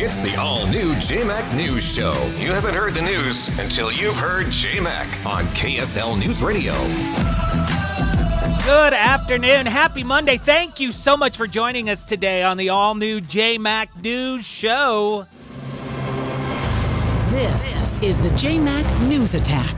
It's the all-new JayMac News Show. You haven't heard the news until you've heard JayMac on KSL News Radio. Good afternoon. Happy Monday. Thank you so much for joining us today on the all-new JayMac News Show. This is the JayMac News Attack.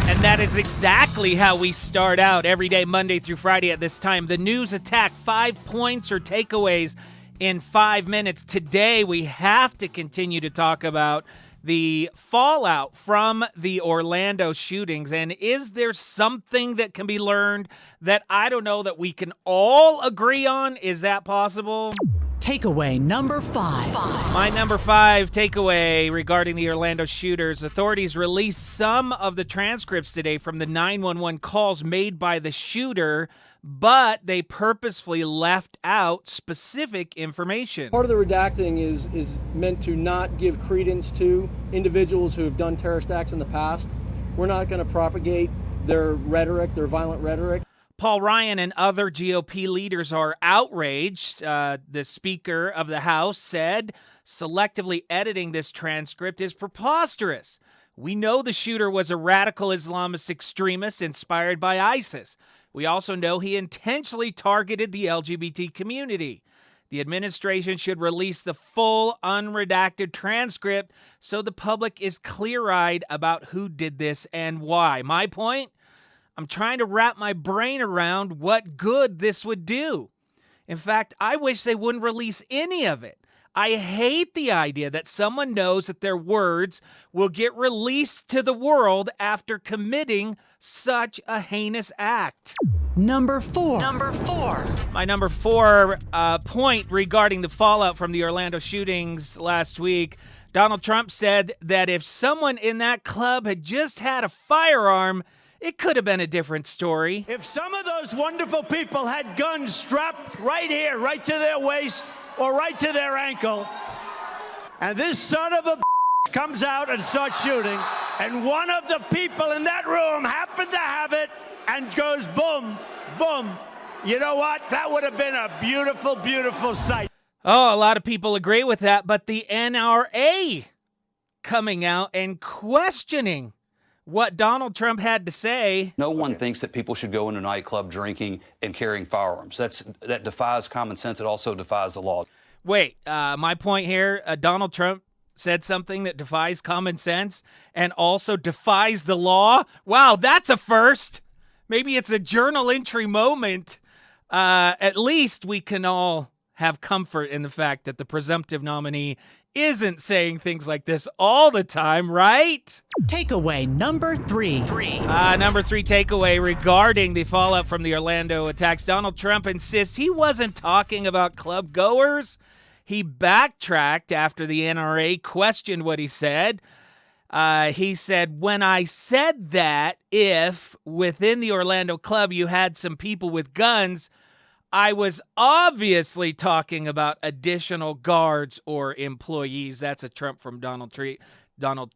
And that is exactly how we start out every day, Monday through Friday at this time. The News Attack, 5 points or takeaways in 5 minutes. Today, we have to continue to talk about the fallout from the Orlando shootings. And is there something that can be learned that I don't know that we can all agree on? Is that possible? Takeaway number 5. My number 5 takeaway regarding the Orlando shooters. Authorities released some of the transcripts today from the 911 calls made by the shooter, but they purposefully left out specific information. Part of the redacting is meant to not give credence to individuals who have done terrorist acts in the past. We're not going to propagate their rhetoric, their violent rhetoric. Paul Ryan and other GOP leaders are outraged. The Speaker of the House said selectively editing this transcript is preposterous. We know the shooter was a radical Islamist extremist inspired by ISIS. We also know he intentionally targeted the LGBT community. The administration should release the full unredacted transcript so the public is clear-eyed about who did this and why. My point? I'm trying to wrap my brain around what good this would do. In fact, I wish they wouldn't release any of it. I hate the idea that someone knows that their words will get released to the world after committing such a heinous act. Number 4. My number 4 point regarding the fallout from the Orlando shootings last week, Donald Trump said that if someone in that club had just had a firearm, it could have been a different story. If some of those wonderful people had guns strapped right here, right to their waist or right to their ankle, and this son of a comes out and starts shooting, and one of the people in that room happened to have it and goes boom, boom, you know what? That would have been a beautiful, beautiful sight. Oh, a lot of people agree with that, but the NRA coming out and questioning what Donald Trump had to say. No one thinks that people should go into a nightclub drinking and carrying firearms. That defies common sense. It also defies the law. Wait, my point here, Donald Trump said something that defies common sense and also defies the law? Wow, that's a first. Maybe it's a journal entry moment. At least we can all have comfort in the fact that the presumptive nominee isn't saying things like this all the time, right? Takeaway number 3. Number 3 takeaway regarding the fallout from the Orlando attacks. Donald Trump insists he wasn't talking about club goers. He backtracked after the NRA questioned what he said. He said, when I said that if within the Orlando club you had some people with guns, I was obviously talking about additional guards or employees. That's a Trump from Donald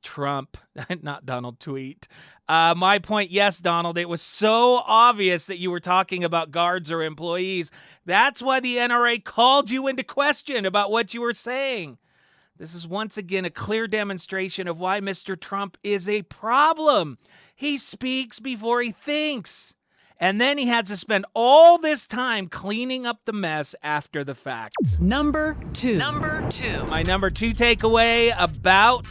Trump, not Donald Tweet. My point, yes, Donald, it was so obvious that you were talking about guards or employees. That's why the NRA called you into question about what you were saying. This is once again a clear demonstration of why Mr. Trump is a problem. He speaks before he thinks. And then he had to spend all this time cleaning up the mess after the fact. Number 2. My number 2 takeaway about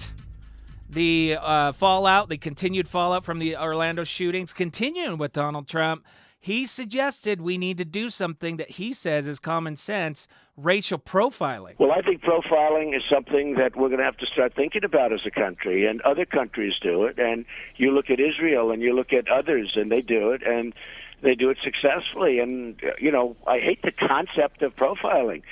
the fallout, the continued fallout from the Orlando shootings, continuing with Donald Trump. He suggested we need to do something that he says is common sense, racial profiling. Well, I think profiling is something that we're going to have to start thinking about as a country, and other countries do it. And you look at Israel and you look at others, and they do it, and they do it successfully. And, I hate the concept of profiling,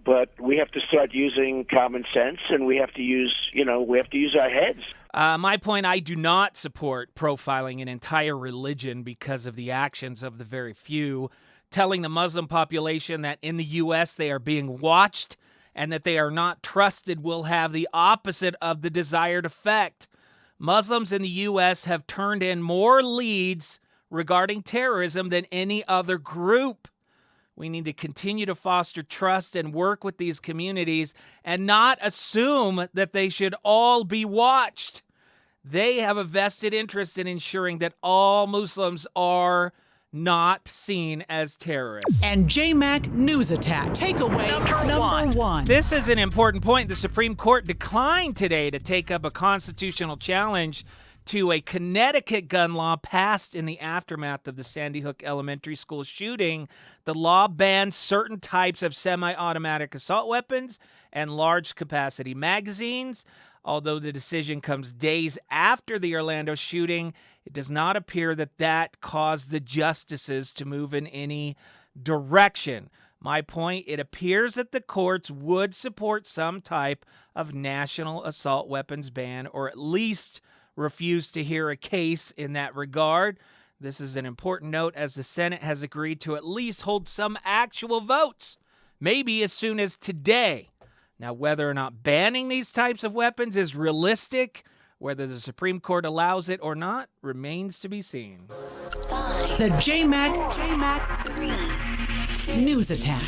but we have to start using common sense, and we have to use our heads. My point, I do not support profiling an entire religion because of the actions of the very few, telling the Muslim population that in the U.S. they are being watched and that they are not trusted will have the opposite of the desired effect. Muslims in the U.S. have turned in more leads regarding terrorism than any other group. We need to continue to foster trust and work with these communities and not assume that they should all be watched. They have a vested interest in ensuring that all Muslims are not seen as terrorists. And JayMac News Attack. Takeaway number one. This is an important point. The Supreme Court declined today to take up a constitutional challenge to a Connecticut gun law passed in the aftermath of the Sandy Hook Elementary School shooting. The law banned certain types of semi-automatic assault weapons and large-capacity magazines. Although the decision comes days after the Orlando shooting, it does not appear that that caused the justices to move in any direction. My point, it appears that the courts would support some type of national assault weapons ban, or at least refuse to hear a case in that regard. This is an important note, as the Senate has agreed to at least hold some actual votes, maybe as soon as today. Now, whether or not banning these types of weapons is realistic, whether the Supreme Court allows it or not, remains to be seen. The JayMac News Attack.